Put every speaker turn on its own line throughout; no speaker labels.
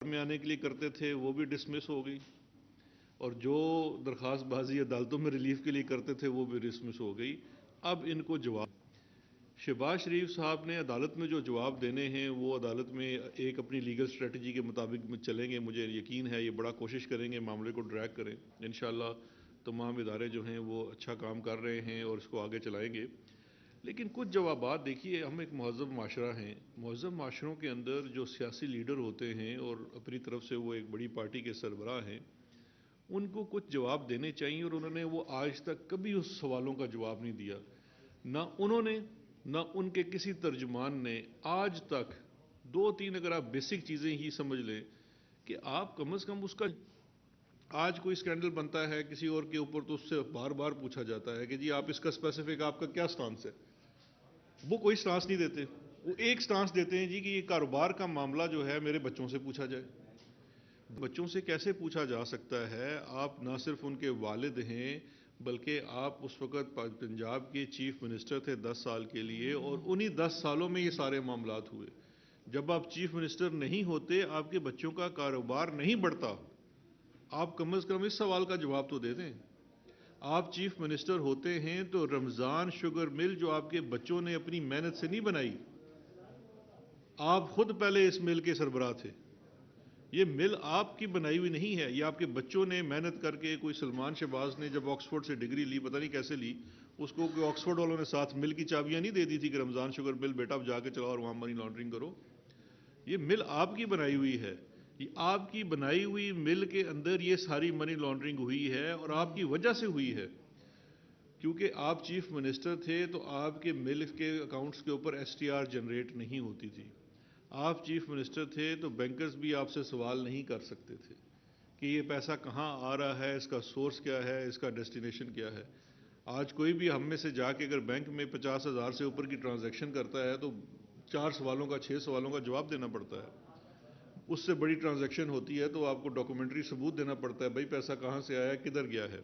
میں آنے کے لیے کرتے تھے وہ بھی ڈسمس ہو گئی، اور جو درخواست بازی عدالتوں میں ریلیف کے لیے کرتے تھے وہ بھی ڈسمس ہو گئی۔ اب ان کو جواب شہباز شریف صاحب نے عدالت میں جو جواب دینے ہیں وہ عدالت میں ایک اپنی لیگل اسٹریٹجی کے مطابق چلیں گے، مجھے یقین ہے یہ بڑا کوشش کریں گے معاملے کو ڈریگ کریں انشاءاللہ۔ تمام ادارے جو ہیں وہ اچھا کام کر رہے ہیں اور اس کو آگے چلائیں گے، لیکن کچھ جوابات دیکھیے، ہم ایک مہذب معاشرہ ہیں، مہذب معاشروں کے اندر جو سیاسی لیڈر ہوتے ہیں اور اپنی طرف سے وہ ایک بڑی پارٹی کے سربراہ ہیں، ان کو کچھ جواب دینے چاہیے، اور انہوں نے وہ آج تک کبھی اس سوالوں کا جواب نہیں دیا، نہ انہوں نے نہ ان کے کسی ترجمان نے آج تک۔ دو تین اگر آپ بیسک چیزیں ہی سمجھ لیں کہ آپ کم از کم اس کا، آج کوئی سکینڈل بنتا ہے کسی اور کے اوپر تو اس سے بار بار پوچھا جاتا ہے کہ جی آپ اس کا اسپیسیفک آپ کا کیا سٹانس ہے، وہ کوئی سٹانس نہیں دیتے، وہ ایک سٹانس دیتے ہیں جی کہ یہ کاروبار کا معاملہ جو ہے میرے بچوں سے پوچھا جائے۔ بچوں سے کیسے پوچھا جا سکتا ہے؟ آپ نہ صرف ان کے والد ہیں بلکہ آپ اس وقت پنجاب کے چیف منسٹر تھے 10 سال کے لیے، اور انہی 10 سالوں میں یہ سارے معاملات ہوئے۔ جب آپ چیف منسٹر نہیں ہوتے، آپ کے بچوں کا کاروبار نہیں بڑھتا، آپ کم از کم اس سوال کا جواب تو دے دیں۔ آپ چیف منسٹر ہوتے ہیں تو رمضان شوگر مل جو آپ کے بچوں نے اپنی محنت سے نہیں بنائی، آپ خود پہلے اس مل کے سربراہ تھے، یہ مل آپ کی بنائی ہوئی نہیں ہے، یہ آپ کے بچوں نے محنت کر کے، کوئی سلمان شہباز نے جب آکسفورڈ سے ڈگری لی، پتہ نہیں کیسے لی، اس کو کوئی آکسفورڈ والوں نے ساتھ مل کی چابیاں نہیں دے دی تھی کہ رمضان شوگر مل بیٹا اب جا کے چلاؤ اور وہاں منی لانڈرنگ کرو۔ یہ مل آپ کی بنائی ہوئی ہے، یہ آپ کی بنائی ہوئی مل کے اندر یہ ساری منی لانڈرنگ ہوئی ہے، اور آپ کی وجہ سے ہوئی ہے، کیونکہ آپ چیف منسٹر تھے تو آپ کے مل کے اکاؤنٹس کے اوپر ایس ٹی آر جنریٹ نہیں ہوتی تھی۔ آپ چیف منسٹر تھے تو بینکرز بھی آپ سے سوال نہیں کر سکتے تھے کہ یہ پیسہ کہاں آ رہا ہے، اس کا سورس کیا ہے، اس کا ڈیسٹینیشن کیا ہے۔ آج کوئی بھی ہم میں سے جا کے اگر بینک میں 50,000 سے اوپر کی ٹرانزیکشن کرتا ہے تو 4 سوالوں کا 6 سوالوں کا جواب دینا پڑتا ہے۔ اس سے بڑی ٹرانزیکشن ہوتی ہے تو آپ کو ڈاکومنٹری ثبوت دینا پڑتا ہے، بھائی پیسہ کہاں سے آیا، کدھر گیا ہے۔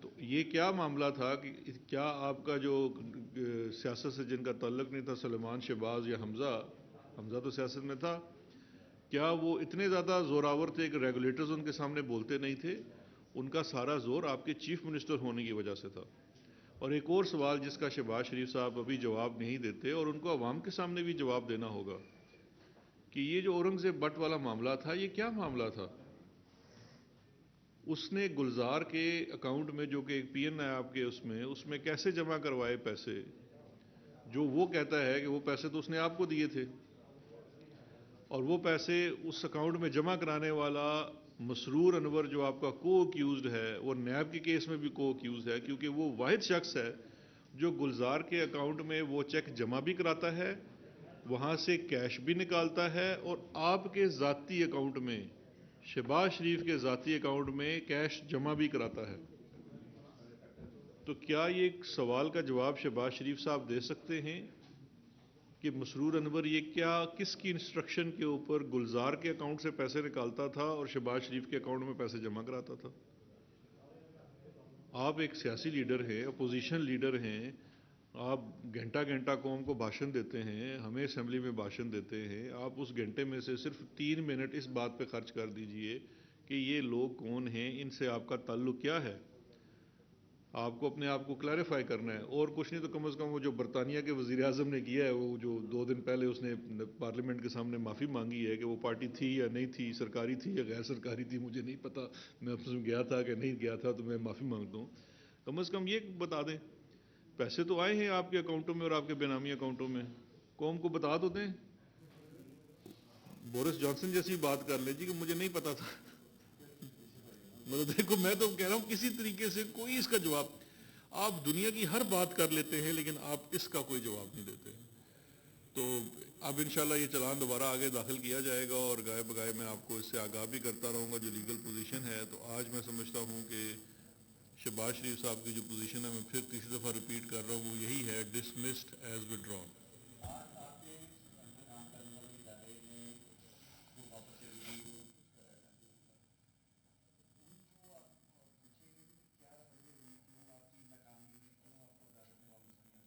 تو یہ کیا معاملہ تھا کہ کیا آپ کا جو سیاست سے جن کا تعلق نہیں تھا، سلمان شہباز یا حمزہ تو سیاست میں تھا، کیا وہ اتنے زیادہ زوراور تھے کہ ریگولیٹرز ان کے سامنے بولتے نہیں تھے؟ ان کا سارا زور آپ کے چیف منسٹر ہونے کی وجہ سے تھا۔ اور ایک اور سوال جس کا شہباز شریف صاحب ابھی جواب نہیں دیتے، اور ان کو عوام کے سامنے بھی جواب دینا ہوگا کہ یہ جو اورنگزیب بٹ والا معاملہ تھا یہ کیا معاملہ تھا؟ اس نے گلزار کے اکاؤنٹ میں جو کہ ایک پی این ہے آپ کے، اس میں کیسے جمع کروائے پیسے، جو وہ کہتا ہے کہ وہ پیسے تو اس نے آپ کو دیے تھے، اور وہ پیسے اس اکاؤنٹ میں جمع کرانے والا مسرور انور جو آپ کا کو ایکیوزڈ ہے، وہ نیب کے کیس میں بھی کو ایکیوزڈ ہے، کیونکہ وہ واحد شخص ہے جو گلزار کے اکاؤنٹ میں وہ چیک جمع بھی کراتا ہے، وہاں سے کیش بھی نکالتا ہے، اور آپ کے ذاتی اکاؤنٹ میں، شہباز شریف کے ذاتی اکاؤنٹ میں کیش جمع بھی کراتا ہے۔ تو کیا یہ ایک سوال کا جواب شہباز شریف صاحب دے سکتے ہیں کہ مسرور انور یہ کیا، کس کی انسٹرکشن کے اوپر گلزار کے اکاؤنٹ سے پیسے نکالتا تھا اور شہباز شریف کے اکاؤنٹ میں پیسے جمع کراتا تھا؟ آپ ایک سیاسی لیڈر ہیں، اپوزیشن لیڈر ہیں، آپ گھنٹہ گھنٹہ قوم کو بھاشن دیتے ہیں، ہمیں اسمبلی میں بھاشن دیتے ہیں، آپ اس گھنٹے میں سے صرف 3 منٹ اس بات پہ خرچ کر دیجئے کہ یہ لوگ کون ہیں، ان سے آپ کا تعلق کیا ہے۔ آپ کو اپنے آپ کو کلیریفائی کرنا ہے، اور کچھ نہیں تو کم از کم وہ جو برطانیہ کے وزیر اعظم نے کیا ہے، وہ جو 2 دن پہلے اس نے پارلیمنٹ کے سامنے معافی مانگی ہے کہ وہ پارٹی تھی یا نہیں تھی، سرکاری تھی یا غیر سرکاری تھی، مجھے نہیں پتا، میں اس میں گیا تھا کہ نہیں گیا تھا، تو میں معافی مانگتا ہوں۔ کم از کم یہ بتا دیں، پیسے تو آئے ہیں آپ کے اکاؤنٹوں میں اور آپ کے بے نامی اکاؤنٹوں میں، قوم کو بتا تو دیں۔ بورس جانسن جیسی بات کر لیں جی کہ مجھے نہیں پتا تھا، مطلب دیکھو میں تو کہہ رہا ہوں کسی طریقے سے کوئی اس کا جواب، آپ دنیا کی ہر بات کر لیتے ہیں لیکن آپ اس کا کوئی جواب نہیں دیتے۔ تو اب انشاءاللہ یہ چلان دوبارہ آگے داخل کیا جائے گا، اور گائے بگائے میں آپ کو اس سے آگاہ بھی کرتا رہوں گا جو لیگل پوزیشن ہے۔ تو آج میں سمجھتا ہوں کہ شہباز شریف صاحب کی جو پوزیشن ہے، میں پھر تیسری دفعہ ریپیٹ کر رہا ہوں، وہ یہی ہے، ڈسمسڈ ایز وڈران۔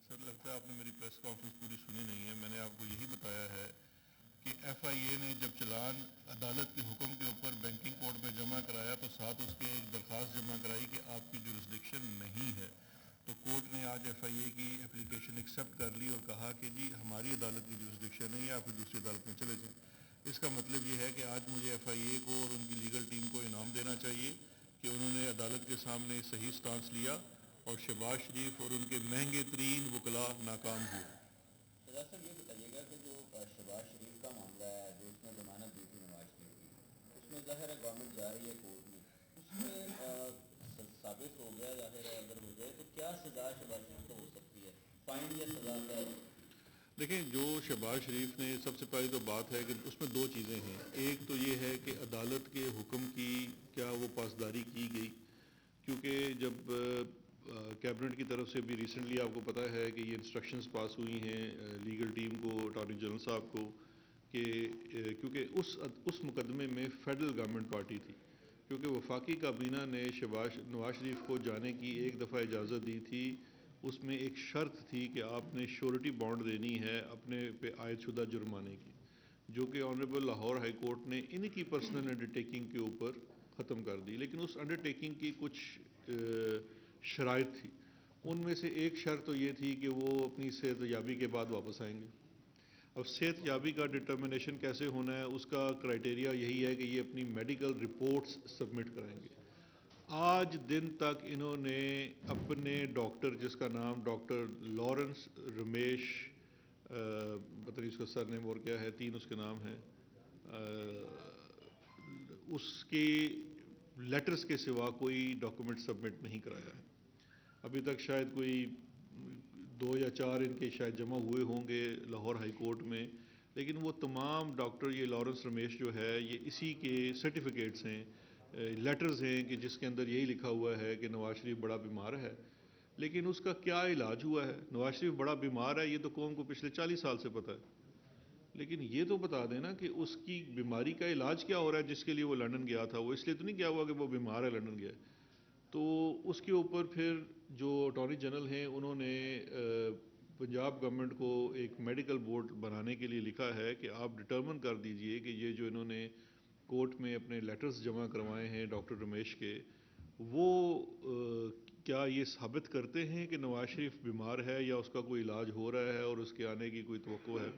سر لگتا ہے آپ نے میری پریس کانفرنس پوری سنی نہیں ہے، میں نے آپ کو یہی بتایا ہے کہ ایف آئی اے نے جب چلان عدالت کے حکم کے اوپر بینکنگ کوڈ میں جمع کرایا تو ساتھ اس کے ایک درخواست جمع کرائی کہ آپ کی جورسڈکشن نہیں ہے، تو کورٹ نے آج ایف آئی اے کی اپلیکیشن ایکسیپٹ کر لی اور کہا کہ جی ہماری عدالت کی جورسڈکشن نہیں ہے، آپ دوسری عدالت میں چلے جائیں۔ اس کا مطلب یہ ہے کہ آج مجھے ایف آئی اے کو اور ان کی لیگل ٹیم کو انعام دینا چاہیے کہ انہوں نے عدالت کے سامنے صحیح سٹانس لیا اور شہباز شریف اور ان کے مہنگے ترین وکلاء ناکام ہوئے۔
سزا صاحب یہ بتائیے گا کہ جو شہباز شریف کا معاملہ ہے، جو اس نے ضمانت دی تھی نواز شریف کی، اس میں ظاہر ہے گورنمنٹ جا رہی ہے کورٹ میں، اس میں ثابت ہو گیا ظاہر ہے اگر ہو جائے تو کیا سزا شہباز شریف کو ہو سکتی ہے، فائن یا سزا کیا ہے؟
دیکھیں، جو شہباز شریف نے سب سے پہلی تو بات ہے کہ اس میں دو چیزیں ہیں۔ ایک تو یہ ہے کہ عدالت کے حکم کی کیا وہ پاسداری کی گئی، کیونکہ جب کیبنٹ کی طرف سے بھی ریسنٹلی آپ کو پتہ ہے کہ یہ انسٹرکشنز پاس ہوئی ہیں لیگل ٹیم کو، اٹارنی جنرل صاحب کو، کہ کیونکہ اس مقدمے میں فیڈرل گورنمنٹ پارٹی تھی، کیونکہ وفاقی کابینہ نے نواز شریف کو جانے کی ایک دفعہ اجازت دی تھی، اس میں ایک شرط تھی کہ آپ نے شیورٹی بانڈ دینی ہے اپنے پہ عائد شدہ جرمانے کی، جو کہ آنریبل لاہور ہائی کورٹ نے ان کی پرسنل انڈر ٹیکنگ کے اوپر ختم کر دی۔ لیکن اس انڈر ٹیکنگ کی کچھ شرائط تھی، ان میں سے ایک شرط تو یہ تھی کہ وہ اپنی صحت یابی کے بعد واپس آئیں گے۔ اب صحت یابی کا ڈٹرمنیشن کیسے ہونا ہے، اس کا کرائٹیریا یہی ہے کہ یہ اپنی میڈیکل رپورٹس سبمٹ کرائیں گے۔ آج دن تک انہوں نے اپنے ڈاکٹر، جس کا نام ڈاکٹر لارنس رمیش، پتہ نہیں اس کا سر نیم اور کیا ہے، تین اس کے نام ہیں، اس کے لیٹرز کے سوا کوئی ڈاکومنٹ سبمٹ نہیں کرایا ہے۔ ابھی تک شاید کوئی 2 یا 4 ان کے شاید جمع ہوئے ہوں گے لاہور ہائی کورٹ میں، لیکن وہ تمام ڈاکٹر، یہ لارنس رمیش جو ہے، یہ اسی کے سرٹیفکیٹس ہیں، لیٹرز ہیں کہ جس کے اندر یہی لکھا ہوا ہے کہ نواز شریف بڑا بیمار ہے۔ لیکن اس کا کیا علاج ہوا ہے؟ نواز شریف بڑا بیمار ہے یہ تو قوم کو پچھلے 40 سال سے پتہ ہے، لیکن یہ تو بتا دینا کہ اس کی بیماری کا علاج کیا ہو رہا ہے جس کے لیے وہ لندن گیا تھا۔ وہ اس لیے تو نہیں کیا ہوا کہ وہ بیمار ہے لندن گیا ہے۔ تو اس کے اوپر پھر جو اٹارنی جنرل ہیں انہوں نے پنجاب گورنمنٹ کو ایک میڈیکل بورڈ بنانے کے لیے لکھا ہے کہ آپ ڈٹرمن کر دیجئے کہ یہ جو انہوں نے کورٹ میں اپنے لیٹرز جمع کروائے ہیں ڈاکٹر رمیش کے، وہ کیا یہ ثابت کرتے ہیں کہ نواز شریف بیمار ہے یا اس کا کوئی علاج ہو رہا ہے اور اس کے آنے کی کوئی توقع ہے۔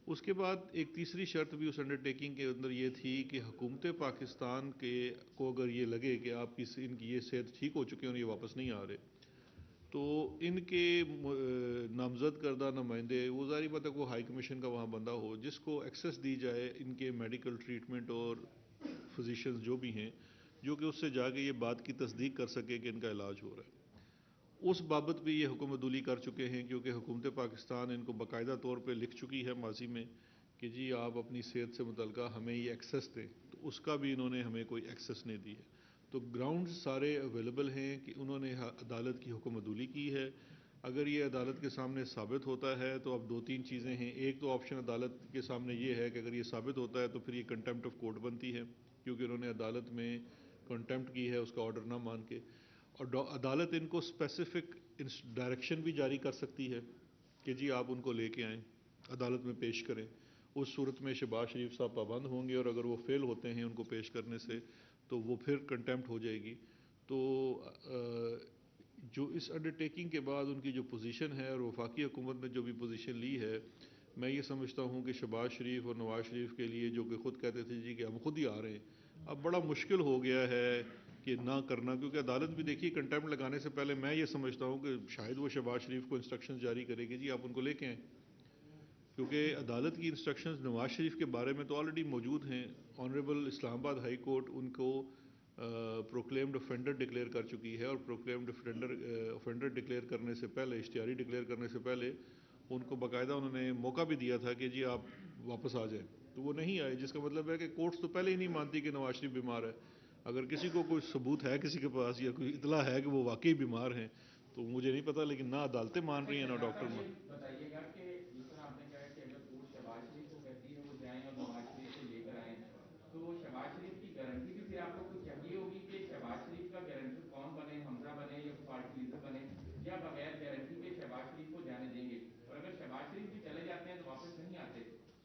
اس کے بعد ایک تیسری شرط بھی اس انڈر ٹیکنگ کے اندر یہ تھی کہ حکومت پاکستان کے کو اگر یہ لگے کہ آپ کی ان کی یہ صحت ٹھیک ہو چکے ہیں اور یہ واپس نہیں آ رہے، تو ان کے نامزد کردہ نمائندے، وہ ظاہری بات ہے کہ وہ ہائی کمیشن کا وہاں بندہ ہو، جس کو ایکسیس دی جائے ان کے میڈیکل ٹریٹمنٹ اور فزیشنز جو بھی ہیں، جو کہ اس سے جا کے یہ بات کی تصدیق کر سکے کہ ان کا علاج ہو رہا ہے۔ اس بابت بھی یہ حکم عدولی کر چکے ہیں، کیونکہ حکومت پاکستان ان کو باقاعدہ طور پہ لکھ چکی ہے ماضی میں کہ جی آپ اپنی صحت سے متعلقہ ہمیں یہ ایکسیس دیں، تو اس کا بھی انہوں نے ہمیں کوئی ایکسیس نہیں دی ہے۔ تو گراؤنڈز سارے اویلیبل ہیں کہ انہوں نے عدالت کی حکم عدولی کی ہے۔ اگر یہ عدالت کے سامنے ثابت ہوتا ہے تو اب 2-3 چیزیں ہیں۔ ایک تو آپشن عدالت کے سامنے یہ ہے کہ اگر یہ ثابت ہوتا ہے تو پھر یہ کنٹیمپٹ آف کورٹ بنتی ہے، کیونکہ انہوں نے عدالت میں کنٹیمپٹ کی ہے اس کا آرڈر نہ مان کے، اور عدالت ان کو اسپیسیفک ڈائریکشن بھی جاری کر سکتی ہے کہ جی آپ ان کو لے کے آئیں، عدالت میں پیش کریں۔ اس صورت میں شہباز شریف صاحب پابند ہوں گے، اور اگر وہ فیل ہوتے ہیں ان کو پیش کرنے سے تو وہ پھر کنٹیمپٹ ہو جائے گی۔ تو جو اس انڈر ٹیکنگ کے بعد ان کی جو پوزیشن ہے اور وفاقی حکومت نے جو بھی پوزیشن لی ہے، میں یہ سمجھتا ہوں کہ شہباز شریف اور نواز شریف کے لیے، جو کہ خود کہتے تھے جی کہ ہم خود ہی آ رہے ہیں، اب بڑا مشکل ہو گیا ہے کہ نہ کرنا، کیونکہ عدالت بھی دیکھیے کنٹیمپٹ لگانے سے پہلے میں یہ سمجھتا ہوں کہ شاید وہ شہباز شریف کو انسٹرکشن جاری کرے گی جی آپ ان کو لے کے آئیں، کیونکہ عدالت کی انسٹرکشنز نواز شریف کے بارے میں تو آلریڈی موجود ہیں۔ آنریبل اسلام آباد ہائی کورٹ ان کو پروکلیمڈ افینڈر ڈکلیئر کر چکی ہے، اور پروکلیمڈ افینڈر ڈکلیئر کرنے سے پہلے، اشتہاری ڈکلیئر کرنے سے پہلے ان کو باقاعدہ انہوں نے موقع بھی دیا تھا کہ جی آپ واپس آ جائیں، تو وہ نہیں آئے، جس کا مطلب ہے کہ کورٹس تو پہلے ہی نہیں مانتی کہ نواز شریف بیمار ہے۔ اگر کسی کو کوئی ثبوت ہے کسی کے پاس یا کوئی اطلاع ہے کہ وہ واقعی بیمار ہیں تو مجھے نہیں پتہ، لیکن نہ عدالتیں مان رہی ہیں نہ ڈاکٹر مان۔
بتائیے گا کہ جس طرح آپ نے کہا کہ اگر کورٹ شہباز شریف کو کہتی ہے وہ جائیں اور نواز شریف کو لے کر آئیں، تو شہباز شریف کی گارنٹی بھی پھر آپ کو کچھ چاہیے ہوگی کہ شہباز شریف کا گارنٹر کون بنے، حمزہ بنے یا پارٹی لیڈر بنے، یا بغیر گارنٹی کے شہباز شریف کو جانے دیں گے؟ اور اگر شہباز شریف بھی چلے جاتے ہیں تو واپس نہیں آتے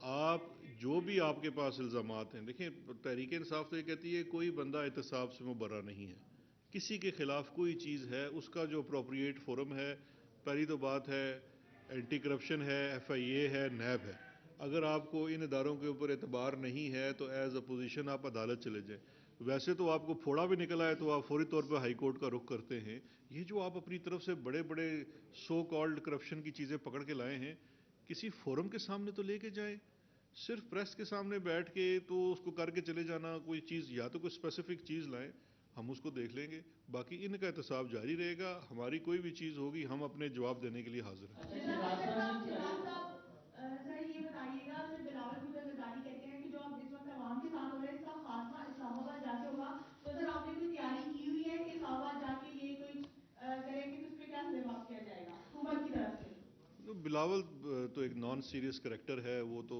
آپ جو بھی آپ کے پاس الزامات ہیں، دیکھیں تحریک انصاف تو یہ کہتی ہے کوئی بندہ احتساب سے مبرا نہیں ہے، کسی کے خلاف کوئی چیز ہے اس کا جو اپروپریٹ فورم ہے، پہلی تو بات ہے اینٹی کرپشن ہے، ایف آئی اے ہے، نیب ہے. اگر آپ کو ان اداروں کے اوپر اعتبار نہیں ہے تو ایز اپوزیشن آپ عدالت چلے جائیں. ویسے تو آپ کو پھوڑا بھی نکلا ہے تو آپ فوری طور پہ ہائی کورٹ کا رخ کرتے ہیں. یہ جو آپ اپنی طرف سے بڑے بڑے سو کالڈ کرپشن کی چیزیں پکڑ کے لائے ہیں، کسی فورم کے سامنے تو لے کے جائیں. صرف پریس کے سامنے بیٹھ کے تو اس کو کر کے چلے جانا، کوئی چیز یا تو کوئی اسپیسیفک چیز لائیں، ہم اس کو دیکھ لیں گے، باقی ان کا احتساب جاری رہے گا. ہماری کوئی بھی چیز ہوگی ہم اپنے جواب دینے کے لیے حاضر ہیں.
سر یہ بتائیے گا، سر بلاول خود غزالی کہتے ہیں کہ جو اب اس وقت عوام کے ساتھ ہو رہا ہے اس کا خاتمہ اسلام آباد جا کے ہوگا، تو سر آپ نے کوئی تیاری کی ہوئی ہے کہ اسلام آباد جا کے یہ کوئی کریں گے تو اس پہ کیا جواب کیا جائے گا حکومت کی طرف سے؟
بلاول تو ایک نان سیریس کریکٹر ہے، وہ تو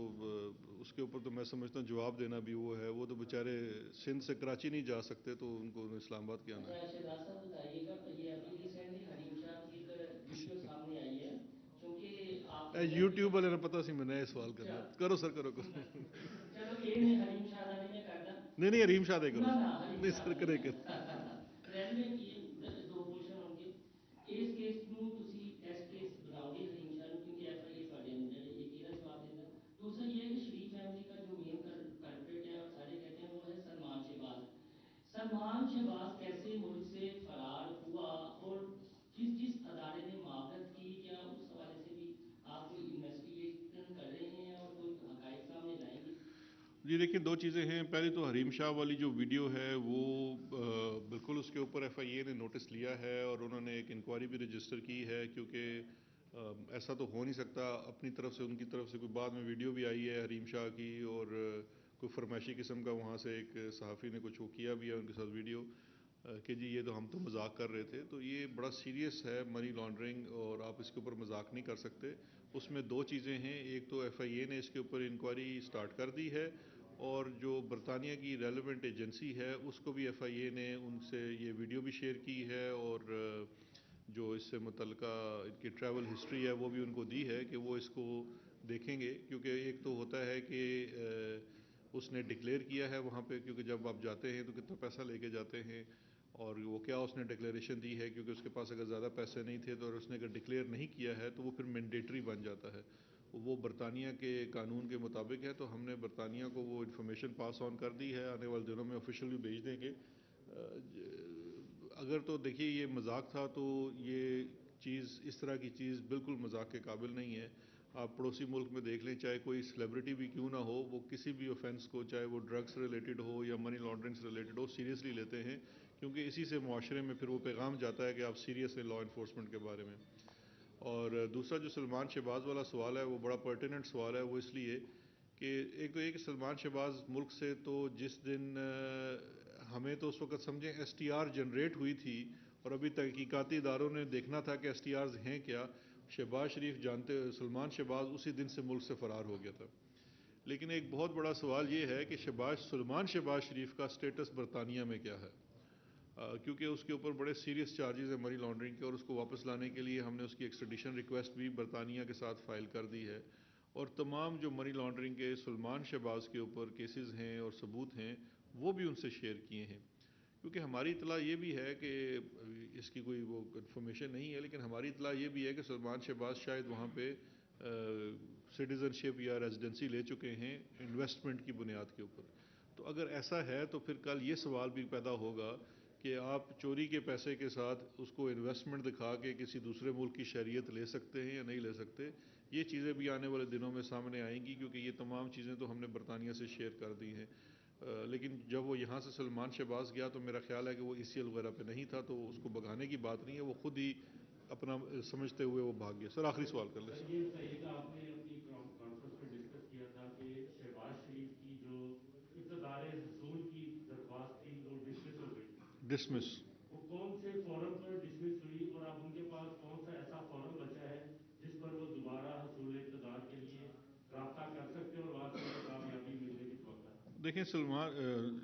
اس کے اوپر تو میں سمجھتا ہوں جواب دینا بھی وہ ہے. وہ تو بیچارے سندھ سے کراچی نہیں جا سکتے تو ان کو اسلام آباد کیا آنا ہے.
شہزاد صاحب بتائیے گا، یہ ابھی ریسنٹلی حریم شاہ کی ایک ویڈیو سامنے آئی ہے، چونکہ آپ
یوٹیوب والے نے پتا سی میں نیا سوال کرنا. کرو سر کرو.
چلو یہ نہیں حریم شاہ کا نہیں کرنا،
نہیں حریم شاہ دے کرو.
نہیں
سر کرے
ریلوے کی دو کوشچن ہوں گے. اس کیس ਨੂੰ ਤੁਸੀਂ ਟੈਸਟ ਕੇਸ ਬਣਾਓਗੇ حریم شاہ ਨੂੰ کیونکہ ایف آئی اے ਤੁਹਾਡੇ ਅੰਦਰ ہے، یہ کیرا جواب دینا. دوسرا یہ ہے کہ شریف فیملی کا جو مین کلپریٹ ہے اور سارے کہتے ہیں وہ ہے سلمان شہباز. سلمان شہباز کیسے ملک سے فرار ہوا اور جس ادارے نے معاونت کی، کیا اس حوالے سے بھی آپ کوئی انویسٹیگیشن کر رہے ہیں اور کوئی حقائق سامنے لائیں گے؟
جی دیکھیں دو چیزیں ہیں. پہلی تو حریم شاہ والی جو ویڈیو ہے وہ بالکل اس کے اوپر ایف آئی اے نے نوٹس لیا ہے اور انہوں نے ایک انکوائری بھی رجسٹر کی ہے، کیونکہ ایسا تو ہو نہیں سکتا اپنی طرف سے ان کی طرف سے کوئی بعد میں ویڈیو بھی آئی ہے حریم شاہ کی اور کوئی فرمائشی قسم کا وہاں سے ایک صحافی نے کچھ وہ کیا بھی ہے ان کے ساتھ ویڈیو کہ جی یہ تو ہم تو مذاق کر رہے تھے. تو یہ بڑا سیریس ہے منی لانڈرنگ اور آپ اس کے اوپر مذاق نہیں کر سکتے. اس میں دو چیزیں ہیں، ایک تو ایف آئی اے نے اس کے اوپر انکوائری سٹارٹ کر دی ہے اور جو برطانیہ کی ریلیونٹ ایجنسی ہے اس کو بھی ایف آئی اے نے ان سے یہ ویڈیو بھی شیئر کی ہے اور جو اس سے متعلقہ ان کی ٹریول ہسٹری ہے وہ بھی ان کو دی ہے کہ وہ اس کو دیکھیں گے. کیونکہ ایک تو ہوتا ہے کہ اس نے ڈکلیئر کیا ہے وہاں پہ، کیونکہ جب آپ جاتے ہیں تو کتنا پیسہ لے کے جاتے ہیں اور وہ کیا اس نے ڈکلیریشن دی ہے، کیونکہ اس کے پاس اگر زیادہ پیسے نہیں تھے تو اور اس نے اگر ڈکلیئر نہیں کیا ہے تو وہ پھر مینڈیٹری بن جاتا ہے. وہ برطانیہ کے قانون کے مطابق ہے. تو ہم نے برطانیہ کو وہ انفارمیشن پاس آن کر دی ہے، آنے والے دنوں میں آفیشیل بھی بھیج دیں گے. اگر تو دیکھیے یہ مذاق تھا تو یہ چیز اس طرح کی چیز بالکل مذاق کے قابل نہیں ہے. آپ پڑوسی ملک میں دیکھ لیں، چاہے کوئی سیلیبریٹی بھی کیوں نہ ہو، وہ کسی بھی اوفینس کو، چاہے وہ ڈرگس ریلیٹڈ ہو یا منی لانڈرنگ سے ریلیٹڈ ہو، سیریسلی لیتے ہیں، کیونکہ اسی سے معاشرے میں پھر وہ پیغام جاتا ہے کہ آپ سیریس ہیں لا انفورسمنٹ کے بارے میں. اور دوسرا جو سلمان شہباز والا سوال ہے وہ بڑا پرٹیننٹ سوال ہے. وہ اس لیے کہ ایک تو یہ کہ سلمان شہباز ملک سے تو جس دن ہمیں تو اس وقت سمجھیں ایس ٹی آر جنریٹ ہوئی تھی اور ابھی تحقیقاتی اداروں نے دیکھنا تھا کہ ایس ٹی آرز ہیں کیا. شہباز شریف سلمان شہباز اسی دن سے ملک سے فرار ہو گیا تھا. لیکن ایک بہت بڑا سوال یہ ہے کہ سلمان شہباز شریف کا سٹیٹس برطانیہ میں کیا ہے، کیونکہ اس کے اوپر بڑے سیریس چارجز ہیں منی لانڈرنگ کے اور اس کو واپس لانے کے لیے ہم نے اس کی ایکسٹریڈیشن ریکویسٹ بھی برطانیہ کے ساتھ فائل کر دی ہے. اور تمام جو منی لانڈرنگ کے سلمان شہباز کے اوپر کیسز ہیں اور ثبوت ہیں وہ بھی ان سے شیئر کیے ہیں. کیونکہ ہماری اطلاع یہ بھی ہے کہ اس کی کوئی وہ انفارمیشن نہیں ہے، لیکن ہماری اطلاع یہ بھی ہے کہ سلمان شہباز شاید وہاں پہ سٹیزن شپ یا ریزیڈنسی لے چکے ہیں انویسٹمنٹ کی بنیاد کے اوپر. تو اگر ایسا ہے تو پھر کل یہ سوال بھی پیدا ہوگا کہ آپ چوری کے پیسے کے ساتھ اس کو انویسٹمنٹ دکھا کے کسی دوسرے ملک کی شہریت لے سکتے ہیں یا نہیں لے سکتے. یہ چیزیں بھی آنے والے دنوں میں سامنے آئیں گی، کیونکہ یہ تمام چیزیں تو ہم نے برطانیہ سے شیئر کر دی ہیں. لیکن جب وہ یہاں سے سلمان شہباز گیا تو میرا خیال ہے کہ وہ ای سی ایل وغیرہ پہ نہیں تھا، تو اس کو بگانے کی بات نہیں ہے، وہ خود ہی اپنا سمجھتے ہوئے وہ بھاگ گیا. سر آخری سوال کر لیں.
یہ بتائیے کہ آپ نے اپنی کانفرنس میں ڈسکس کیا تھا کہ شہباز شریف کی جو اقتدار حصول کی درخواست تھی وہ ڈسمس ہو گئی.
ڈسمس
وہ کون سے فورم پر ڈسمس ہوئی اور اب ان کے پاس کون سا ایسا فورم بچا ہے جس پر وہ دوبارہ حصول اقتدار کے لیے رابطہ کر سکتے ہیں اور وہاں سے کامیابی ملنے کی توقع ہے؟
دیکھیں سلمان